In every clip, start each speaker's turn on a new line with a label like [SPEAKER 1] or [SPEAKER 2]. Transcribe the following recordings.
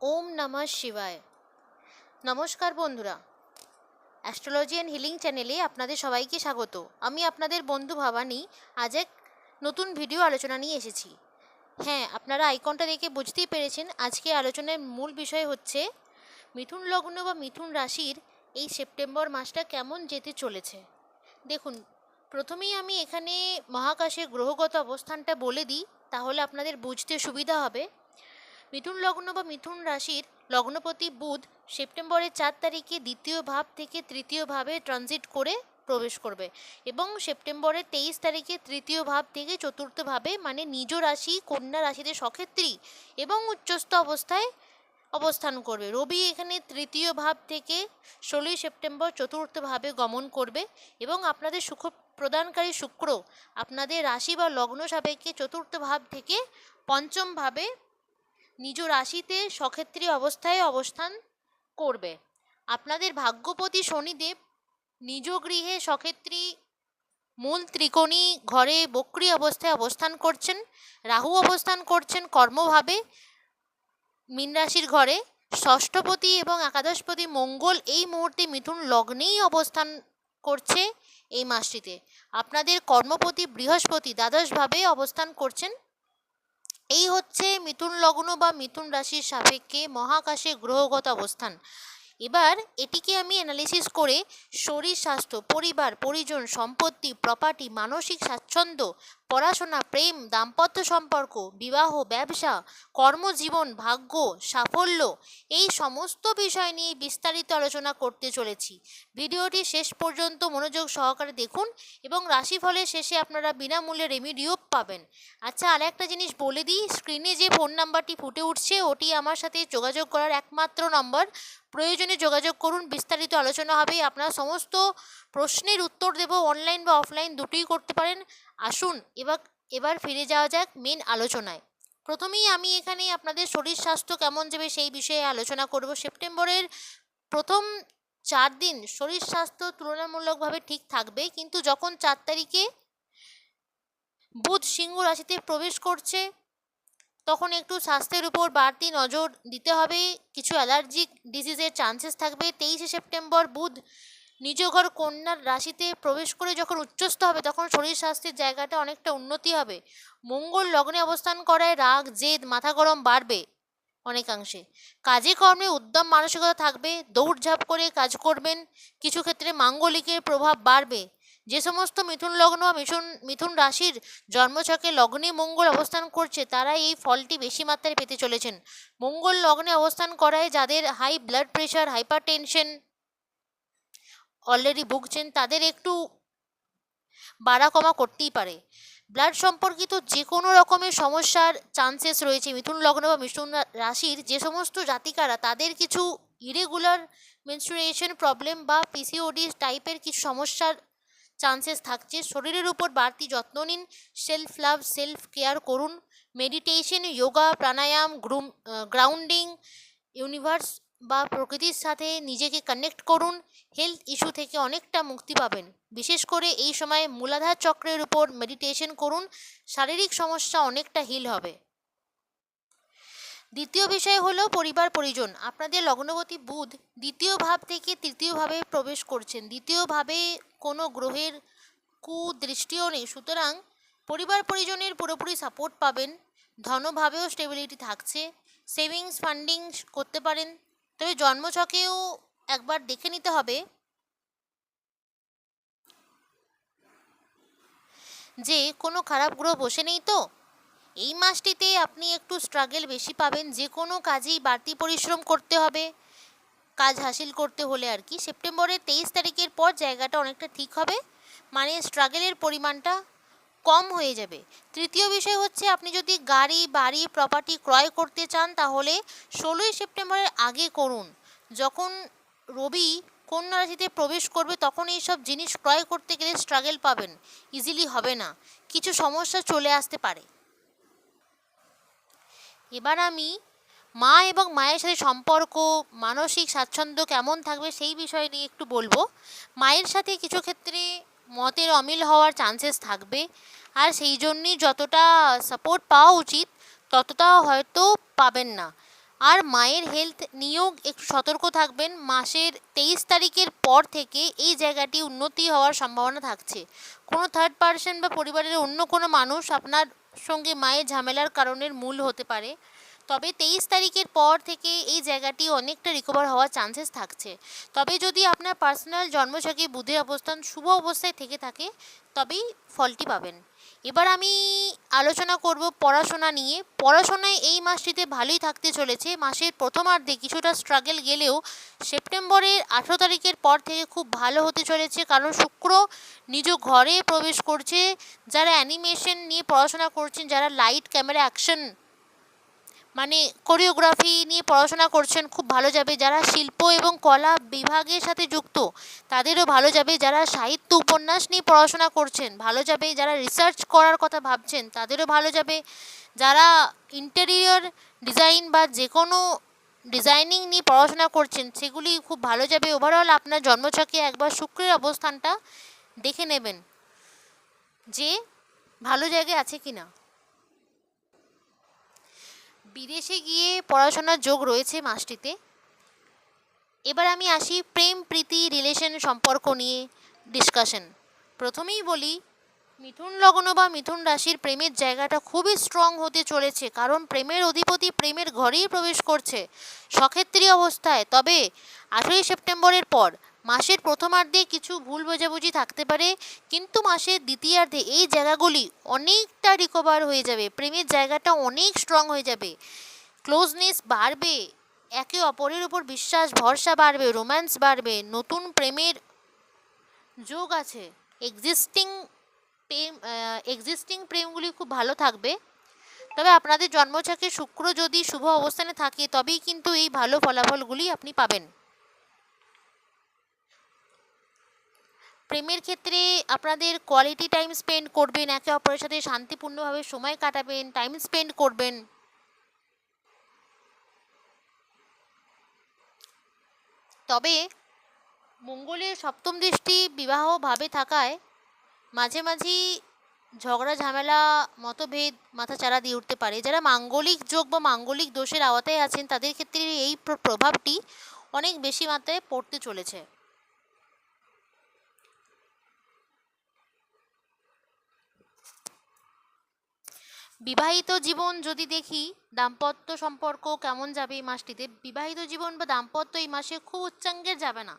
[SPEAKER 1] ওম নমঃ শিবায়। নমস্কার বন্ধুরা, অ্যাস্ট্রোলজি অ্যান্ড হিলিং চ্যানেলে আপনাদের সবাইকে স্বাগত। আমি আপনাদের বন্ধু ভবানী আজ এক নতুন ভিডিও আলোচনা নিয়ে এসেছি। হ্যাঁ, আপনারা আইকনটা দেখে বুঝতেই পেরেছেন আজকে আলোচনার মূল বিষয় হচ্ছে মিথুন লগ্ন বা মিথুন রাশির এই সেপ্টেম্বর মাসটা কেমন যেতে চলেছে। দেখুন, প্রথমেই আমি এখানে মহাকাশের গ্রহগত অবস্থানটা বলে দিই, তাহলে আপনাদের বুঝতে সুবিধা হবে। মিথুন লগ্ন বা মিথুন রাশির লগ্নপতি বুধ সেপ্টেম্বরের 4 তারিখে দ্বিতীয় ভাব থেকে তৃতীয় ভাবে ট্রানজিট করে প্রবেশ করবে এবং সেপ্টেম্বরের 23 তারিখে তৃতীয় ভাব থেকে চতুর্থ ভাবে মানে নিজ রাশি কন্যা রাশিতে সক্ষেত্রী এবং উচ্চস্থ অবস্থায় অবস্থান করবে। রবি এখানে তৃতীয় ভাব থেকে 16 সেপ্টেম্বর চতুর্থ ভাবে গমন করবে এবং আপনাদের সুখ প্রদানকারী শুক্র আপনাদের রাশি বা লগ্ন সাপেক্ষে চতুর্থ ভাব থেকে পঞ্চম ভাবে নিজ রাশিতে সক্ষেত্রী অবস্থায় অবস্থান করবে। আপনাদের ভাগ্যপতি শনিদেব নিজ গৃহে সক্ষেত্রী মূল ত্রিকোণী ঘরে বক্রী অবস্থায় অবস্থান করছেন। রাহু অবস্থান করছেন কর্মভাবে মীন রাশির ঘরে। ষষ্ঠপতি এবং একাদশপতি মঙ্গল এই মুহূর্তে মিথুন লগ্নেই অবস্থান করছে। এই মাসটিতে আপনাদের কর্মপতি বৃহস্পতি দ্বাদশভাবে অবস্থান করছেন। এই হচ্ছে মিথুন লগ্ন বা মিথুন রাশির সাপেক্ষে মহাকাশে গ্রহগত অবস্থান। এবার এটিকে আমি অ্যানালিসিস করে শরীর স্বাস্থ্য, পরিবার পরিজন, সম্পত্তি, প্রপার্টি, মানসিক স্বাচ্ছন্দ্য, পড়াশোনা, প্রেম, দাম্পত্য সম্পর্ক, বিবাহ, ব্যবসা, কর্মজীবন, ভাগ্য, সাফল্য এই সমস্ত বিষয় নিয়ে বিস্তারিত আলোচনা করতে চলেছি। ভিডিওটি শেষ পর্যন্ত মনোযোগ সহকারে দেখুন এবং রাশিফলের শেষে আপনারা বিনামূল্যে রেমিডিও পাবেন। আচ্ছা, আর একটা জিনিস বলে দিই, স্ক্রিনে যে ফোন নাম্বারটি ফুটে উঠছে ওটি আমার সাথে যোগাযোগ করার একমাত্র নম্বর। প্রয়োজনে যোগাযোগ করুন, বিস্তারিত আলোচনা হবে। আপনার সমস্ত প্রশ্নের উত্তর দেব, অনলাইন বা অফলাইন দুটোই করতে পারেন। আসুন এবার ফিরে যাওয়া যাক মেন আলোচনায়। প্রথমেই আমি এখানে আপনাদের শরীর স্বাস্থ্য কেমন যাবে সেই বিষয়ে আলোচনা করব। সেপ্টেম্বরের প্রথম 4 দিন শরীর স্বাস্থ্য তুলনামূলকভাবে ঠিক থাকবে, কিন্তু যখন 4 তারিখে বুধ সিংহ রাশিতে প্রবেশ করছে তখন একটু স্বাস্থ্যের উপর বাড়তি নজর দিতে হবে। কিছু অ্যালার্জিক ডিজিজের চান্সেস থাকবে। 23 সেপ্টেম্বর বুধ নিজ ঘর কন্যার রাশিতে প্রবেশ করে যখন উচ্চস্থ হবে তখন শরীর স্বাস্থ্যের জায়গাটা অনেকটা উন্নতি হবে। মঙ্গল লগ্নে অবস্থান করায় রাগ জেদ মাথা গরম বাড়বে অনেকাংশে। কাজে কর্মে উদ্যম মানসিকতা থাকবে, দৌড়ঝাঁপ করে কাজ করবেন। কিছু ক্ষেত্রে মাঙ্গলিকের প্রভাব বাড়বে। যে সমস্ত মিথুন লগ্ন বা মিথুন রাশির জন্মছকে লগ্নে মঙ্গল অবস্থান করছে তারা এই ফলটি বেশি মাত্রায় পেতে চলেছেন। মঙ্গল লগ্নে অবস্থান করায় যাদের high blood pressure, hypertension already ভুগছেন তাদের একটু বাড়া কমা করতেই পারে। ব্লাড সম্পর্কিত যে কোনো রকমের সমস্যার চান্সেস রয়েছে। মিথুন লগ্ন বা মিথুন রাশির যে সমস্ত জাতিকারা তাদের কিছু ইরেগুলার মেনস্ট্রুয়েশন প্রবলেম বা পিসিওডি টাইপের কিছু সমস্যার চান্সেস থাকছে। শরীরের উপর বাড়তি যত্ন নিন, সেলফ লাভ সেলফ কেয়ার করুন, মেডিটেশন, যোগা, প্রাণায়াম, গ্রাউন্ডিং, ইউনিভার্স বা প্রকৃতির সাথে নিজেকে কানেক্ট করুন। হেলথ ইস্যু থেকে অনেকটা মুক্তি পাবেন। বিশেষ করে এই সময় মূলাধার চক্রের উপর মেডিটেশন করুন, শারীরিক সমস্যা অনেকটা হিল হবে। দ্বিতীয় বিষয় হলো পরিবার পরিজন। আপনাদের লগ্নপতি বুধ দ্বিতীয় ভাব থেকে তৃতীয় ভাবে প্রবেশ করছেন। দ্বিতীয় ভাবে কোনো গ্রহের কুদৃষ্টিও নেই, সুতরাং পরিবার পরিজনের পুরোপুরি সাপোর্ট পাবেন। ধনভাবেও স্টেবিলিটি থাকছে। সেভিংস ফান্ডিং করতে পারেন। তবে জন্মছকেও একবার দেখে নিতে হবে যে কোনো খারাপ গ্রহ বসে নেই তো। এই মাসটিতে আপনি একটু স্ট্রাগল বেশি পাবেন। যে কোনো কাজেই বাড়তি পরিশ্রম করতে হবে কাজ হাসিল করতে হলে আর কি। সেপ্টেম্বরের 23 তারিখের পর জায়গাটা অনেকটা ঠিক হবে, মানে স্ট্রাগলের পরিমাণটা কম হয়ে যাবে। তৃতীয় বিষয় হচ্ছে আপনি যদি গাড়ি বাড়ি প্রপার্টি ক্রয় করতে চান তাহলে 16 সেপ্টেম্বরের আগে করুন। যখন রবি কন্যা রাশিতে প্রবেশ করবে তখন এইসব জিনিস ক্রয় করতে গেলে স্ট্রাগল পাবেন, ইজিলি হবে না, কিছু সমস্যা চলে আসতে পারে। এবার আমি মা এবং মায়ের সাথে সম্পর্ক, মানসিক স্বাচ্ছন্দ্য কেমন থাকবে সেই বিষয় নিয়ে একটু বলবো। মায়ের সাথে কিছু ক্ষেত্রে মতের অমিল হওয়ার চান্সেস থাকবে, আর সেই জন্যই যতটা সাপোর্ট পাওয়া উচিত ততটা হয়তো পাবেন না। আর মায়ের হেলথ নিয়েও একটু সতর্ক থাকবেন। মাসের 23 তারিখের পর থেকে এই জায়গাটি উন্নতি হওয়ার সম্ভাবনা থাকছে। কোনো থার্ড পার্সন বা পরিবারের অন্য কোনো মানুষ আপনার সঙ্গে মায়ের ঝামেলার কারণের মূল হতে পারে। তবে 23 তারিখের পর থেকে এই জায়গাটি অনেকটা রিকভার হওয়ার চান্সেস থাকছে। তবে যদি আপনার পার্সোনাল জন্মছকে বুধের অবস্থান শুভ অবস্থায় থেকে থাকে তবেই ফলটি পাবেন। এবার আমি আলোচনা করব পড়াশোনা নিয়ে। পড়াশোনায় এই মাসটিতে ভালোই থাকতে চলেছে। মাসের প্রথমার্ধে কিছুটা স্ট্রাগল গেলেও সেপ্টেম্বরের 18 তারিখের পর থেকে খুব ভালো হতে চলেছে, কারণ শুক্র নিজ ঘরে প্রবেশ করছে। যারা অ্যানিমেশন নিয়ে পড়াশোনা করছেন, যারা লাইট ক্যামেরা অ্যাকশন মানে কোরিওগ্রাফি নিয়ে পড়াশোনা করছেন, খুব ভালো যাবে। যারা শিল্প এবং কলা বিভাগের সাথে যুক্ত তাদেরও ভালো যাবে। যারা সাহিত্য উপন্যাস নিয়ে পড়াশোনা করছেন ভালো যাবে। যারা রিসার্চ করার কথা ভাবছেন তাদেরও ভালো যাবে। যারা ইন্টেরিয়র ডিজাইন বা যে কোনো ডিজাইনিং নিয়ে পড়াশোনা করছেন সেগুলি খুব ভালো যাবে। ওভারঅল আপনার জন্মছকে একবার শুক্রের অবস্থানটা দেখে নেবেন যে ভালো জায়গায় আছে কি না। বিদেশে গিয়ে পড়াশোনার যোগ রয়েছে মাসটিতে। এবার আমি আসি প্রেম প্রীতি রিলেশন সম্পর্ক নিয়ে ডিসকাশন। প্রথমেই বলি, মিথুন লগ্ন বা মিথুন রাশির প্রেমের জায়গাটা খুবই স্ট্রং হতে চলেছে, কারণ প্রেমের অধিপতি প্রেমের ঘরেই প্রবেশ করছে সক্ষেত্রী অবস্থায়। তবে 18 সেপ্টেম্বরের পর মাসের প্রথমার্ধে কিছু ভুল বোঝাবুঝি থাকতে পারে, কিন্তু মাসের দ্বিতীয়ার্ধে এই জায়গাগুলি অনেকটা রিকভার হয়ে যাবে। প্রেমের জায়গাটা অনেক স্ট্রং হয়ে যাবে, ক্লোজনেস বাড়বে, একে অপরের উপর বিশ্বাস ভরসা বাড়বে, রোম্যান্স বাড়বে, নতুন প্রেমের যোগ আছে। এক্সিস্টিং প্রেমগুলি খুব ভালো থাকবে। তবে আপনাদের জন্মছকে শুক্র যদি শুভ অবস্থানে থাকে তবেই কিন্তু এই ভালো ফলাফলগুলি আপনি পাবেন। প্রেমের ক্ষেত্রে আপনাদের কোয়ালিটি টাইম স্পেন্ড করবেন, একে অপরের সাথে শান্তিপূর্ণভাবে সময় কাটাবেন, টাইম স্পেন্ড করবেন। তবে মঙ্গলের সপ্তম দৃষ্টি বিবাহ ভাবে থাকায় মাঝে মাঝেই ঝগড়া ঝামেলা মতভেদ মাথাচাড়া দিয়ে উঠতে পারে। যারা মাঙ্গলিক যোগ বা মাঙ্গলিক দোষের আওতায় আছেন তাদের ক্ষেত্রে এই প্রভাবটি অনেক বেশি মাত্রায় পড়তে চলেছে। বিবাহিত জীবন যদি দেখি, দাম্পত্য সম্পর্ক কেমন যাবে এই মাসটিতে। বিবাহিত জীবন বা দাম্পত্য এই মাসে খুব উচ্চাঙ্গের যাবে না।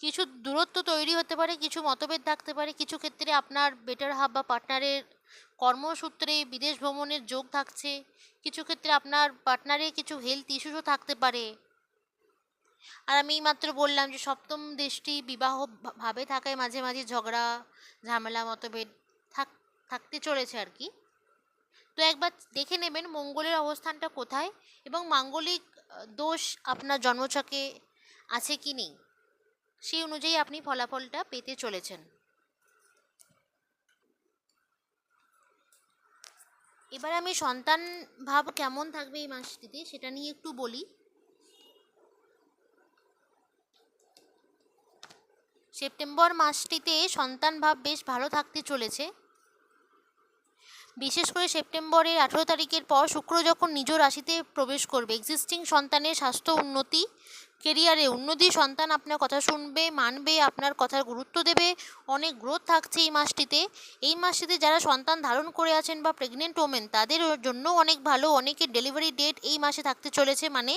[SPEAKER 1] কিছু দূরত্ব তৈরি হতে পারে, কিছু মতভেদ থাকতে পারে, কিছু ক্ষেত্রে আপনার বেটার হাফ বা পার্টনারের কর্মসূত্রে বিদেশ ভ্রমণের যোগ থাকছে, কিছু ক্ষেত্রে আপনার পার্টনারের কিছু হেলথ ইস্যুসও থাকতে পারে। আর আমি মাত্র বললাম যে সপ্তম দৃষ্টি বিবাহ ভাবে থাকায় মাঝে মাঝে ঝগড়া ঝামেলা মতভেদ থাকতে চলেছে আর কি। তো একবার দেখে নেবেন মঙ্গলের অবস্থানটা কোথায় এবং মাঙ্গলিক দোষ আপনার জন্মছকে আছে কি নেই, সেই অনুযায়ী আপনি ফলাফলটা পেতে চলেছেন। এবার আমি সন্তান ভাব কেমন থাকবে এই মাসটিতে সেটা নিয়ে একটু বলি। সেপ্টেম্বর মাসটিতে সন্তান ভাব বেশ ভালো থাকতে চলেছে। বিশেষ করে সেপ্টেম্বরের 18 তারিখের পর শুক্র যখন নিজ রাশিতে প্রবেশ করবে, এক্সিস্টিং সন্তানের স্বাস্থ্য উন্নতি, কেরিয়ারে উন্নতি, সন্তান আপনার কথা শুনবে, মানবে, আপনার কথার গুরুত্ব দেবে, অনেক গ্রোথ থাকছে এই মাসটিতে। এই মাসটিতে যারা সন্তান ধারণ করে আছেন বা প্রেগনেন্ট ওমেন তাদের জন্য অনেক ভালো। অনেকের ডেলিভারি ডেট এই মাসে থাকতে চলেছে, মানে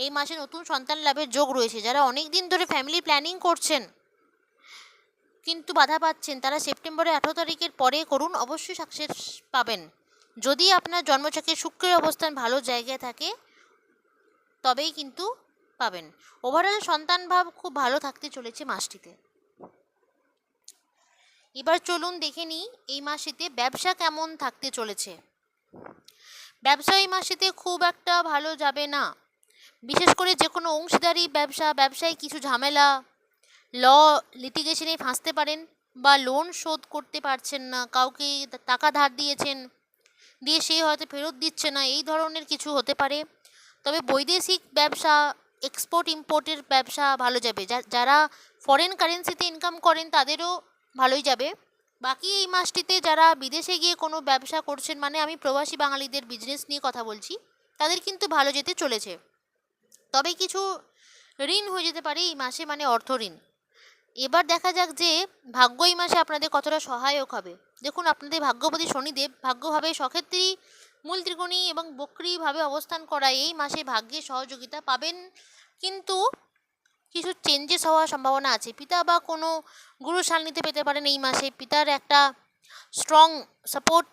[SPEAKER 1] এই মাসে নতুন সন্তান লাভের যোগ রয়েছে। যারা অনেক দিন ধরে ফ্যামিলি প্ল্যানিং করছেন কিন্তু বাধা পাচ্ছেন তারা সেপ্টেম্বরের 18 তারিখের পরে করুন, অবশ্যই সাকসেস পাবেন। যদি আপনার জন্মছকে শুক্রের অবস্থান ভালো জায়গায় থাকে তবেই কিন্তু পাবেন। ওভারঅল সন্তান ভাব খুব ভালো থাকতে চলেছে মাসটিতে। এবার চলুন দেখে নিই এই মাসটিতে ব্যবসা কেমন থাকতে চলেছে। ব্যবসা এই মাসটিতে খুব একটা ভালো যাবে না। বিশেষ করে যে কোনো অংশীদারি ব্যবসায় কিছু ঝামেলা, ল লিটিগেশনে ফাঁসতে পারেন বা লোন শোধ করতে পারছেন না, কাউকে টাকা ধার দিয়েছেন দিয়ে সে হয়তো ফেরত দিচ্ছে না, এই ধরনের কিছু হতে পারে। তবে বৈদেশিক ব্যবসা, এক্সপোর্ট ইম্পোর্টের ব্যবসা ভালো যাবে। যারা ফরেন কারেন্সিতে ইনকাম করেন তাদেরও ভালোই যাবে। বাকি এই মাসটিতে যারা বিদেশে গিয়ে কোনো ব্যবসা করছেন, মানে আমি প্রবাসী বাঙালিদের বিজনেস নিয়ে কথা বলছি, তাদের কিন্তু ভালো যেতে চলেছে। তবে কিছু ঋণ হয়ে যেতে পারে এই মাসে, মানে অর্থ ঋণ। এবার দেখা যাক যে ভাগ্য এই মাসে আপনাদের কতটা সহায়ক হবে। দেখুন, আপনাদের ভাগ্যপতি শনিদেব ভাগ্যভাবে সক্ষেত্রী, মূল ত্রিকোণী এবং বক্রীভাবে অবস্থান করায় এই মাসে ভাগ্যের সহযোগিতা পাবেন, কিন্তু কিছু চেঞ্জেস হওয়ার সম্ভাবনা আছে। পিতা বা কোনো গুরু সান্নিধ্যে পেতে পারেন এই মাসে। পিতার একটা স্ট্রং সাপোর্ট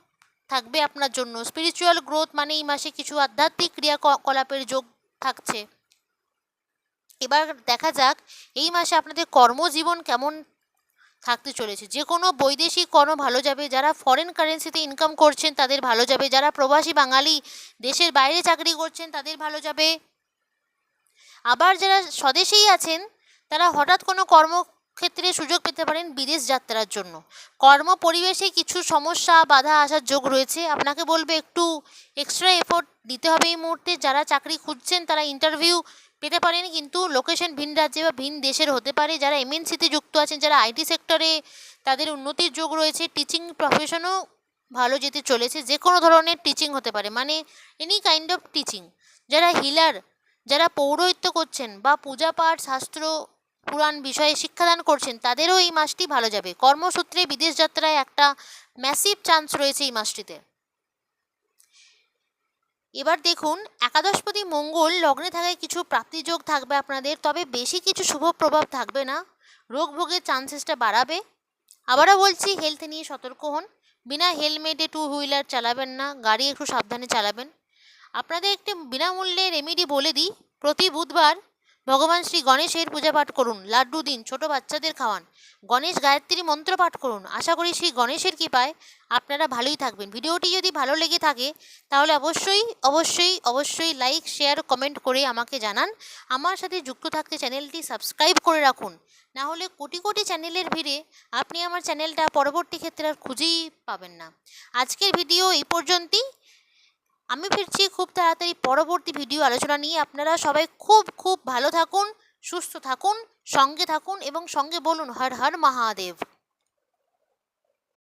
[SPEAKER 1] থাকবে আপনার জন্য। স্পিরিচুয়াল গ্রোথ মানে এই মাসে কিছু আধ্যাত্মিক ক্রিয়াকলাপের যোগ থাকছে। এবার দেখা যাক এই মাসে আপনাদের কর্মজীবন কেমন থাকতে চলেছে। যে কোনো বৈদেশিক কর্ম ভালো যাবে। যারা ফরেন কারেন্সিতে ইনকাম করছেন তাদের ভালো যাবে। যারা প্রবাসী বাঙালি দেশের বাইরে চাকরি করছেন তাদের ভালো যাবে। আবার যারা স্বদেশেই আছেন তারা হঠাৎ কোনো কর্মক্ষেত্রে সুযোগ পেতে পারেন বিদেশ যাত্রার জন্য। কর্ম পরিবেশে কিছু সমস্যা বাধা আসার যোগ রয়েছে। আপনাকে বলবে একটু এক্সট্রা এফোর্ট দিতে হবে এই মুহূর্তে। যারা চাকরি খুঁজছেন তারা ইন্টারভিউ পেতে পারেন, কিন্তু লোকেশন ভিন রাজ্যে বা ভিন দেশের হতে পারে। যারা এমএনসিতে যুক্ত আছেন, যারা আইটি সেক্টরে, তাদের উন্নতির যোগ রয়েছে। টিচিং প্রফেশনও ভালো যেতে চলেছে। যে কোনো ধরনের টিচিং হতে পারে, মানে এনি কাইন্ড অফ টিচিং। যারা হিলার, যারা পৌরোহিত্য করছেন বা পূজা পাঠ শাস্ত্র পুরাণ বিষয়ে শিক্ষাদান করছেন তাদেরও এই মাসটি ভালো যাবে। কর্মসূত্রে বিদেশ যাত্রায় একটা ম্যাসিভ চান্স রয়েছে এই মাসটিতে। এবার দেখুন, একাদশপতি মঙ্গল লগ্নে থাকায় কিছু প্রাপ্তিযোগ থাকবে আপনাদের, তবে বেশি কিছু শুভ প্রভাব থাকবে না। রোগ ভোগের চান্সেসটা বাড়াবে। আবারও বলছি, হেলথ নিয়ে সতর্ক হন। বিনা হেলমেটে টু হুইলার চালাবেন না, গাড়ি একটু সাবধানে চালাবেন। আপনাদের একটি বিনামূল্যে রেমেডি বলে দিই। প্রতি বুধবার ভগবান শ্রী গণেশের পূজা পাঠ করুন, লাড্ডু দিন, ছোট বাচ্চাদের খাওয়ান, গণেশ গায়ত্রী মন্ত্র পাঠ করুন। আশা করি শ্রী গণেশের কৃপায় আপনারা ভালোই থাকবেন। ভিডিওটি যদি ভালো লেগে থাকে তাহলে অবশ্যই অবশ্যই অবশ্যই লাইক, শেয়ার, কমেন্ট করে আমাকে জানান। আমার সাথে যুক্ত থাকতে চ্যানেলটি সাবস্ক্রাইব করে রাখুন, না হলে কোটি কোটি চ্যানেলের ভিড়ে আপনি আমার চ্যানেলটা পরবর্তী ক্ষেত্রে আর খুঁজেই পাবেন না। আজকের ভিডিও এই পর্যন্তই। আমি ফিরছি খুব তাড়াতাড়ি পরবর্তী ভিডিও আলোচনা নিয়ে। আপনারা সবাই খুব খুব ভালো থাকুন, সুস্থ থাকুন, সঙ্গে থাকুন এবং সঙ্গে বলুন হর হর মহাদেব।